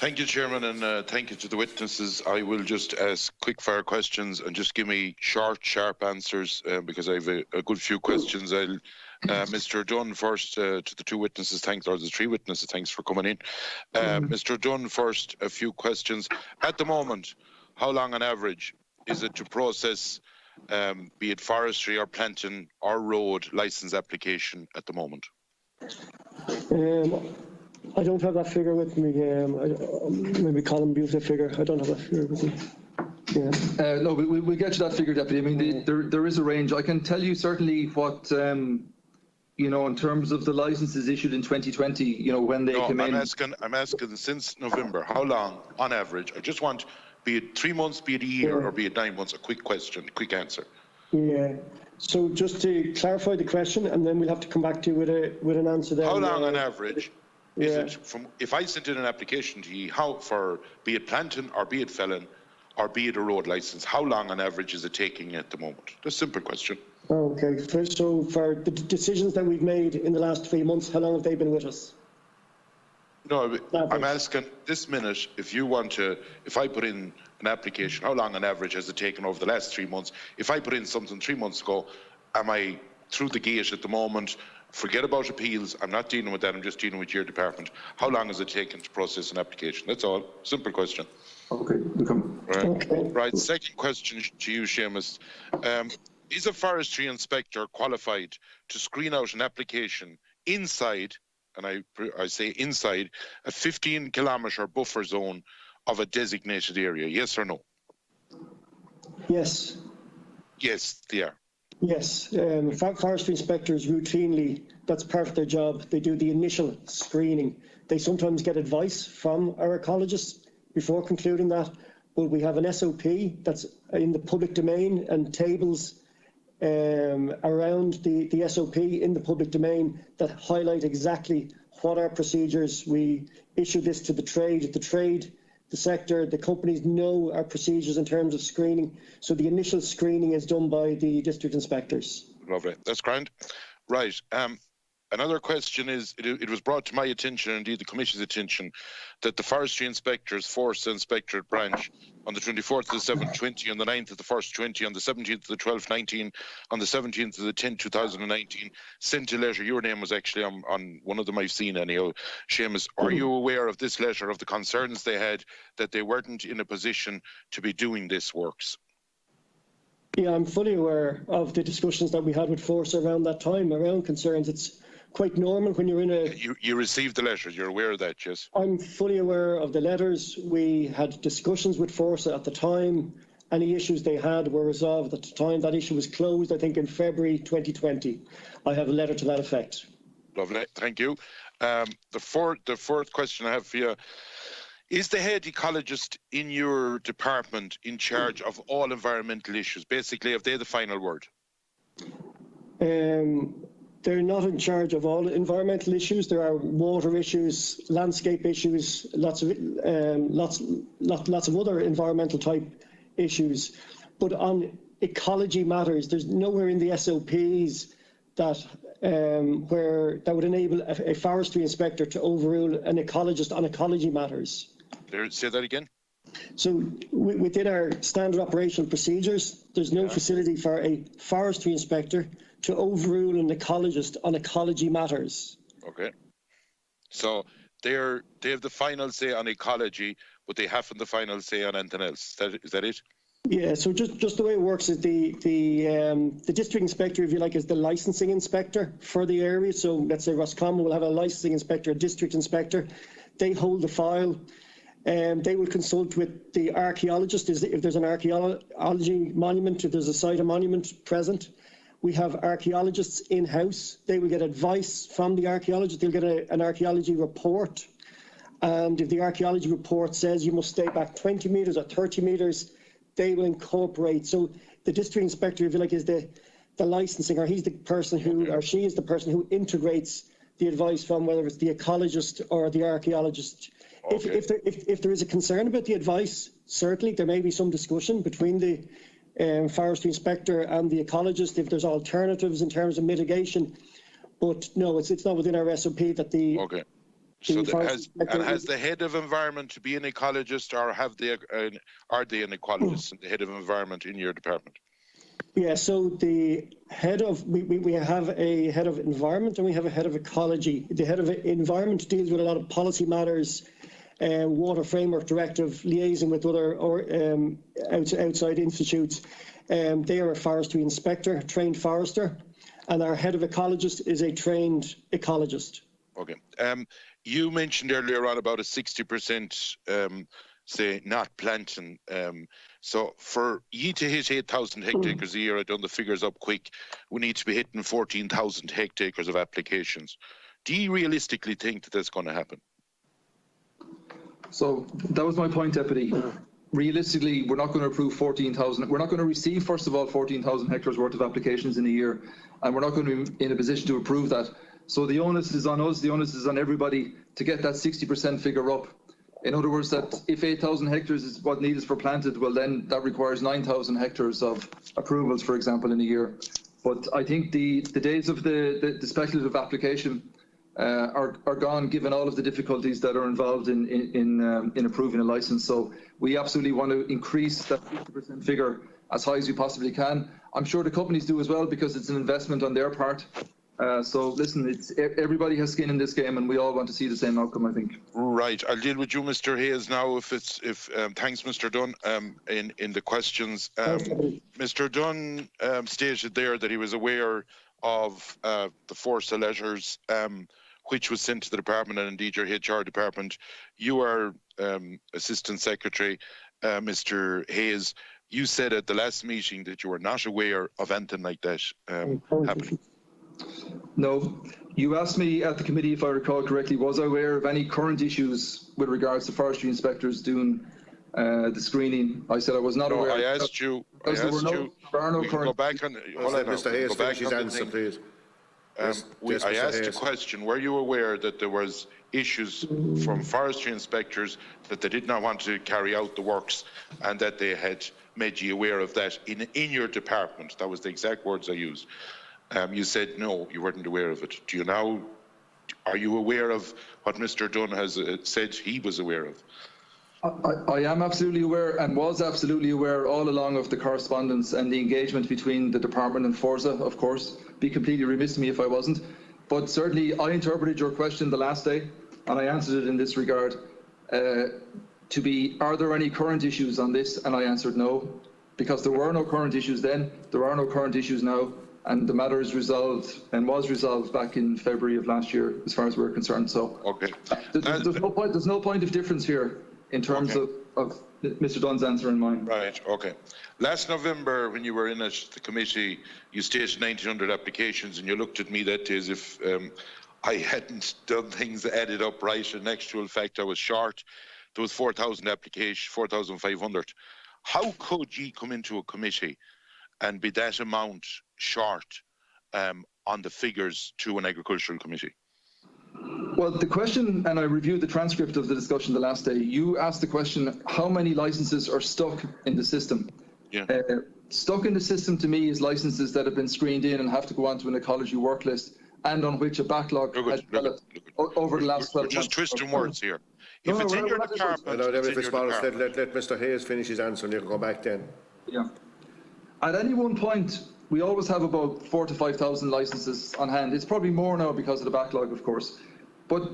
Thank you, Chairman, and thank you to the witnesses. I will just ask quick-fire questions and just give me short, sharp answers because I have a good few questions. I'll, Mr. Dunn first, to the two witnesses, thanks, or the three witnesses, thanks for coming in. Mr. Dunn first, a few questions. At the moment, how long on average is it to process, be it forestry or planting or road licence application at the moment? I don't have that figure with me. Maybe Colin gives a figure. I don't have that figure with me. Yeah. No, we'll get you that figure, Deputy. I mean, there is a range. I can tell you certainly what, you know, in terms of the licenses issued in 2020, you know, when they came in. I'm asking since November, how long on average? I just want, be it 3 months, be it a year, or be it 9 months, a quick question, quick answer. Yeah. So just to clarify the question, and then we'll have to come back to you with an answer there. How long on average is it from, if I sent in an application to you, how for, be it planting or be it felling or be it a road licence, how long on average is it taking at the moment? That's a simple question. Okay, so for the decisions that we've made in the last 3 months, how long have they been with us? No, I'm asking this minute, if you want to, if I put in an application, how long on average has it taken over the last 3 months? If I put in something 3 months ago, am I through the gate at the moment? Forget about appeals. I'm not dealing with that. I'm just dealing with your department. How long has it taken to process an application? That's all. Simple question. Okay, we'll come. Right. Okay. Right. Second question to you, Seamus. Is a forestry inspector qualified to screen out an application inside, and I say inside, a 15-kilometre buffer zone of a designated area? Yes or no? Yes. Yes, they are. Yes, forestry inspectors routinely, that's part of their job. They do the initial screening. They sometimes get advice from our ecologists before concluding that, but we have an SOP that's in the public domain and tables around the SOP in the public domain that highlight exactly what our procedures. We issue this to the trade, the sector, the companies know our procedures in terms of screening. So the initial screening is done by the district inspectors. Lovely. That's grand. Right. Another question is, it was brought to my attention, and indeed the Commission's attention, that the Forestry Inspectors, Forest Inspectorate Branch, on the 24th of the 7th, 20, on the 9th of the 1st, 20, on the 17th of the 12th, 19, on the 17th of the 10th, 2019, sent a letter. Your name was actually on one of them I've seen anyhow. Seamus, are you aware of this letter, of the concerns they had that they weren't in a position to be doing this works? Yeah, I'm fully aware of the discussions that we had with Force around that time, around concerns. It's quite normal when you're in a... You received the letters, you're aware of that, yes? I'm fully aware of the letters. We had discussions with Forza at the time. Any issues they had were resolved at the time. That issue was closed, I think, in February 2020. I have a letter to that effect. Lovely, thank you. The fourth question I have for you, is the head ecologist in your department in charge of all environmental issues? Basically, have they the final word? They're not in charge of all environmental issues. There are water issues, landscape issues, lots of other environmental type issues. But on ecology matters, there's nowhere in the SOPs that where that would enable a forestry inspector to overrule an ecologist on ecology matters. Say that again. So within our standard operational procedures, there's no facility for a forestry inspector to overrule an ecologist on ecology matters. Okay. So they have the final say on ecology, but they haven't the final say on anything else. Is that it? Yeah, so just the way it works is the district inspector, if you like, is the licensing inspector for the area. So let's say Roscommon will have a licensing inspector, a district inspector. They hold the file. They will consult with the archaeologist if there's an archaeology monument, if there's a site of monument present. We have archaeologists in-house. They will get advice from the archaeologist. They'll get an archaeology report. And if the archaeology report says you must stay back 20 metres or 30 metres, they will incorporate. So the district inspector, if you like, is the licensing, or he's the person who, or she is the person who integrates the advice from whether it's the ecologist or the archaeologist. Okay. If there is a concern about the advice, certainly there may be some discussion between the forestry inspector and the ecologist if there's alternatives in terms of mitigation. But no, it's not within our SOP that the So has the head of environment to be an ecologist, or are they an ecologist and the head of environment in your department? Yeah, so the head of, we have a head of environment and we have a head of ecology. The head of environment deals with a lot of policy matters, water framework directive, liaising with other outside institutes. They are a forestry inspector, trained forester, and our head of ecologist is a trained ecologist. Okay. You mentioned earlier on about a 60%, say, not planting. So for you to hit 8,000 hectares a year, I've done the figures up quick, we need to be hitting 14,000 hectares of applications. Do you realistically think that that's going to happen? So that was my point, Deputy. Realistically, we're not going to approve 14,000. We're not going to receive, first of all, 14,000 hectares worth of applications in a year, and we're not going to be in a position to approve that. So the onus is on us, the onus is on everybody to get that 60% figure up. In other words, that if 8,000 hectares is what needed for planted, well then that requires 9,000 hectares of approvals, for example, in a year. But I think the days of the speculative application are gone, given all of the difficulties that are involved in approving a licence. So we absolutely want to increase that 50% figure as high as we possibly can. I'm sure the companies do as well, because it's an investment on their part. So listen, everybody has skin in this game, and we all want to see the same outcome, I think. Right. I'll deal with you, Mr. Hayes, now. Thanks, Mr. Dunn, in the questions. Mr. Dunn stated there that he was aware of the Forestry letters, which was sent to the department, and indeed your HR department. You are Assistant Secretary, Mr. Hayes. You said at the last meeting that you were not aware of anything like that happening. No. You asked me at the committee, if I recall correctly, was I aware of any current issues with regards to forestry inspectors doing the screening? I said I was not aware. I asked you. There are no current. Go back on. Mr. Hayes, finish his answer, please. I asked a question. Were you aware that there was issues from forestry inspectors that they did not want to carry out the works, and that they had made you aware of that in your department? That was the exact words I used. You said no, you weren't aware of it. Do you now? Are you aware of what Mr. Dunn has said he was aware of? I am absolutely aware, and was absolutely aware all along, of the correspondence and the engagement between the department and Forza, of course. Be completely remiss of me if I wasn't. But certainly I interpreted your question the last day, and I answered it in this regard, to be, are there any current issues on this? And I answered no, because there were no current issues then, there are no current issues now, and the matter is resolved and was resolved back in February of last year, as far as we're concerned. So okay. There's no point of difference here in terms of Mr. Dunn's answer and mine. Right, okay. Last November, when you were in at the committee, you stated 1,900 applications, and you looked at me that day as if I hadn't done things added up right. In actual fact, I was short. There was 4,000 applications, 4,500. How could you come into a committee and be that amount short on the figures to an agricultural committee? Well, the question, and I reviewed the transcript of the discussion the last day, you asked the question, how many licenses are stuck in the system? Yeah. Stuck in the system to me is licenses that have been screened in and have to go onto an ecology work list, and on which a backlog has developed over the last 12 months. We're just twisting words here. If it's in your department, let Mr. Hayes finish his answer, and you can go back then. Yeah. At any one point, we always have about 4,000 to 5,000 licenses on hand. It's probably more now because of the backlog, of course. But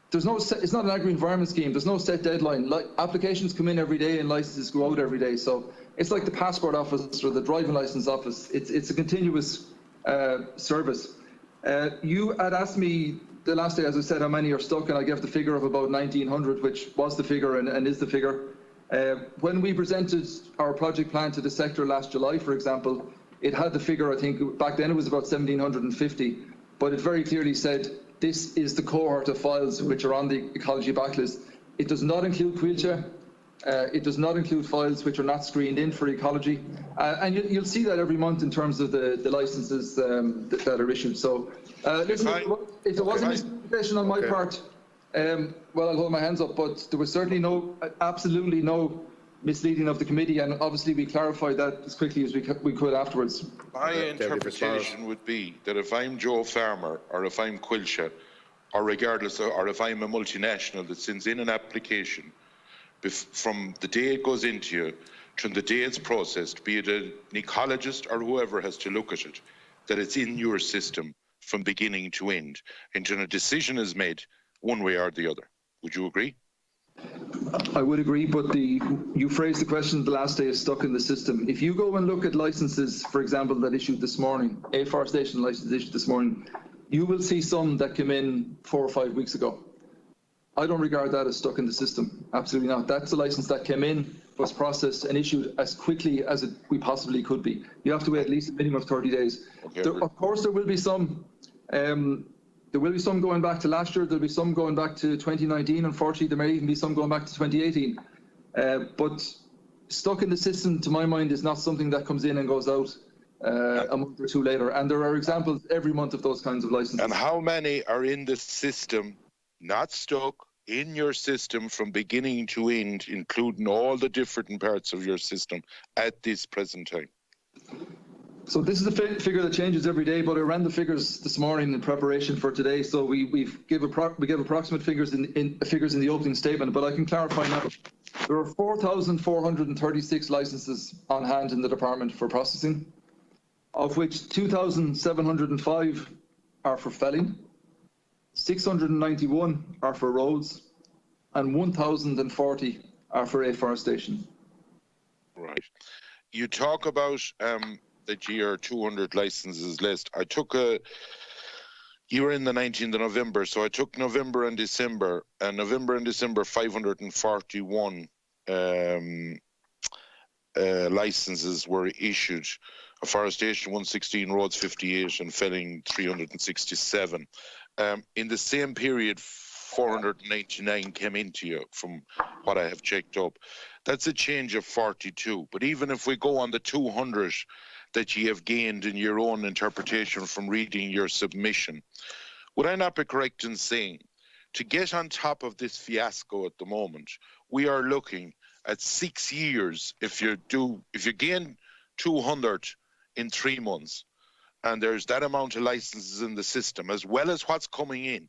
there's no it's not an agri-environment scheme. There's no set deadline. Applications come in every day and licenses go out every day. So it's like the passport office or the driving license office. It's a continuous service. You had asked me the last day, as I said, how many are stuck, and I gave the figure of about 1,900, which was the figure and is the figure. When we presented our project plan to the sector last July, for example, it had the figure, I think, back then it was about 1,750, but it very clearly said this is the cohort of files which are on the ecology backlist. It does not include Quilcha. It does not include files which are not screened in for ecology. And you'll see that every month in terms of the licenses that are issued. So listen, if there was a miscommunication on my part, well, I'll hold my hands up, but there was certainly absolutely no misleading of the committee, and obviously we clarified that as quickly as we could afterwards. My interpretation would be that if I'm Joe Farmer or if I'm Quilcha, or regardless, or if I'm a multinational that sends in an application, from the day it goes into you to the day it's processed, be it an ecologist or whoever has to look at it, that it's in your system from beginning to end, until a decision is made one way or the other. Would you agree? I would agree, but you phrased the question, the last day is stuck in the system. If you go and look at licences, for example, that issued this morning, a forestation licence issued this morning, you will see some that came in 4 or 5 weeks ago. I don't regard that as stuck in the system. Absolutely not. That's a licence that came in, was processed and issued as quickly as we possibly could be. You have to wait at least a minimum of 30 days. Okay. Of course, there will be some. There will be some going back to last year. There'll be some going back to 2019. Unfortunately, there may even be some going back to 2018. But stuck in the system, to my mind, is not something that comes in and goes out a month or two later. And there are examples every month of those kinds of licenses. And how many are in the system, not stuck, in your system from beginning to end, including all the different parts of your system at this present time? So this is a figure that changes every day, but I ran the figures this morning in preparation for today. So we give approximate figures in the opening statement, but I can clarify now. There are 4,436 licenses on hand in the department for processing, of which 2,705 are for felling, 691 are for roads, and 1,040 are for afforestation. Right. You talk about the GR 200 licenses list. I took you were in the 19th of November, so I took November and December. And November and December, 541 licenses were issued. Afforestation 116, roads 58, and felling 367. In the same period, 499 came into you from what I have checked up. That's a change of 42. But even if we go on the 200 that you have gained in your own interpretation from reading your submission, would I not be correct in saying, to get on top of this fiasco at the moment, we are looking at 6 years if you gain 200 in 3 months, and there's that amount of licenses in the system, as well as what's coming in,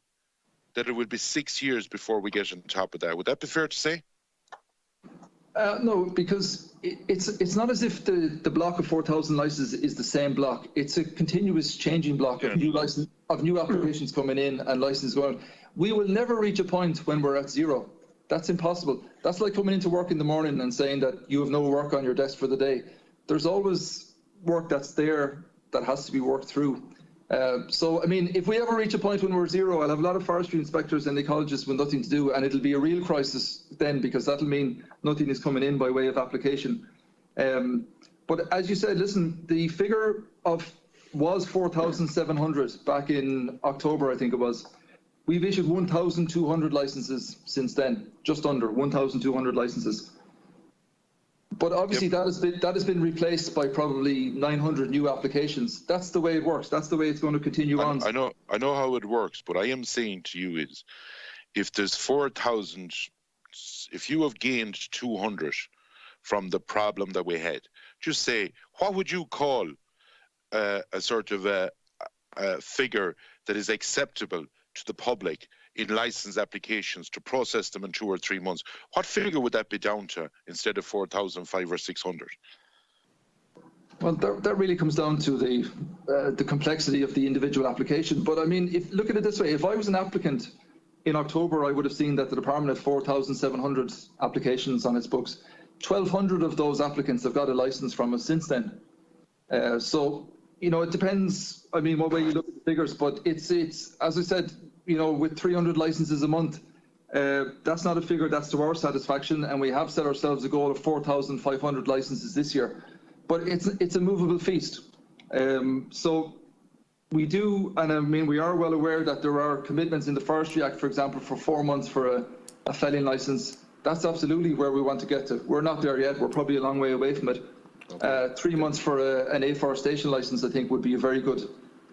that it would be 6 years before we get on top of that. Would that be fair to say? No, because it's not as if the block of 4,000 licenses is the same block. It's a continuous changing block of new applications coming in and licenses going. We will never reach a point when we're at zero. That's impossible. That's like coming into work in the morning and saying that you have no work on your desk for the day. There's always work that's there that has to be worked through. So, I mean, if we ever reach a point when we're zero, I'll have a lot of forestry inspectors and ecologists with nothing to do, and it'll be a real crisis then, because that'll mean nothing is coming in by way of application. But as you said, listen, the figure was 4,700 back in October, I think it was. We've issued 1,200 licenses since then, just under 1,200 licenses. But obviously that has been replaced by probably 900 new applications. That's the way it works. That's the way it's going to continue on. I know how it works, but I am saying to you is, if there's 4,000, if you have gained 200 from the problem that we had, just say, what would you call a sort of a figure that is acceptable to the public in license applications to process them in 2 or 3 months? What figure would that be down to instead of 4,005 or 600? Well, that really comes down to the complexity of the individual application. But I mean, look at it this way: if I was an applicant in October, I would have seen that the department had 4,700 applications on its books. 1,200 of those applicants have got a license from us since then. So, you know, it depends. I mean, what way you look at the figures, but it's as I said, you know, with 300 licenses a month, that's not a figure that's to our satisfaction, and we have set ourselves a goal of 4,500 licenses this year. But it's a movable feast. So we do, and I mean, we are well aware that there are commitments in the Forestry Act, for example, for 4 months for a felling license. That's absolutely where we want to get to. We're not there yet. We're probably a long way away from it. Okay. 3 months for an afforestation license, I think, would be a very good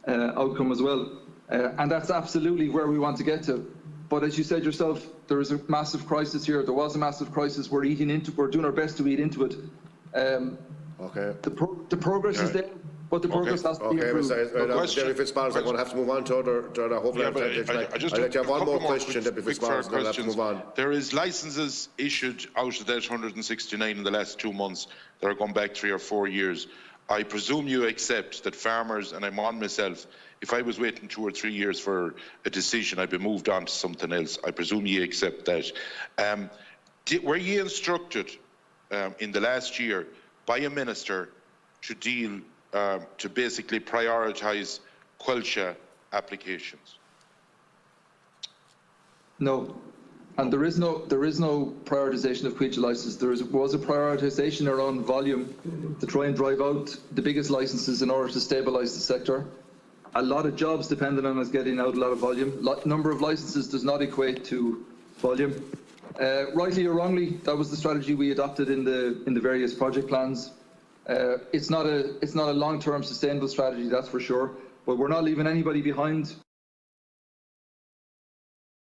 outcome as well. And that's absolutely where we want to get to. But as you said yourself, there is a massive crisis here. There was a massive crisis. We're doing our best to eat into it. Okay. The progress is there. But the progress has to be Okay, improved. Deputy Fitzmaurice, I'm going to have to move on to other hopefully Yeah, but I'll let you have one more question, Deputy Fitzmaurice, and then I'll have to move on. There is licences issued out of that 169 in the last 2 months that are going back 3 or 4 years. I presume you accept that farmers, and I'm on myself, if I was waiting 2 or 3 years for a decision, I'd be moved on to something else. I presume you accept that. Were you instructed in the last year by a minister to deal, to basically prioritise Quilcha applications? No. And there is no prioritisation of Quilcha licences. There was a prioritisation around volume to try and drive out the biggest licences in order to stabilise the sector. A lot of jobs depended on us getting out a lot of volume. Number of licences does not equate to volume. Rightly or wrongly, that was the strategy we adopted in the various project plans. It's not a long-term sustainable strategy, that's for sure. But we're not leaving anybody behind.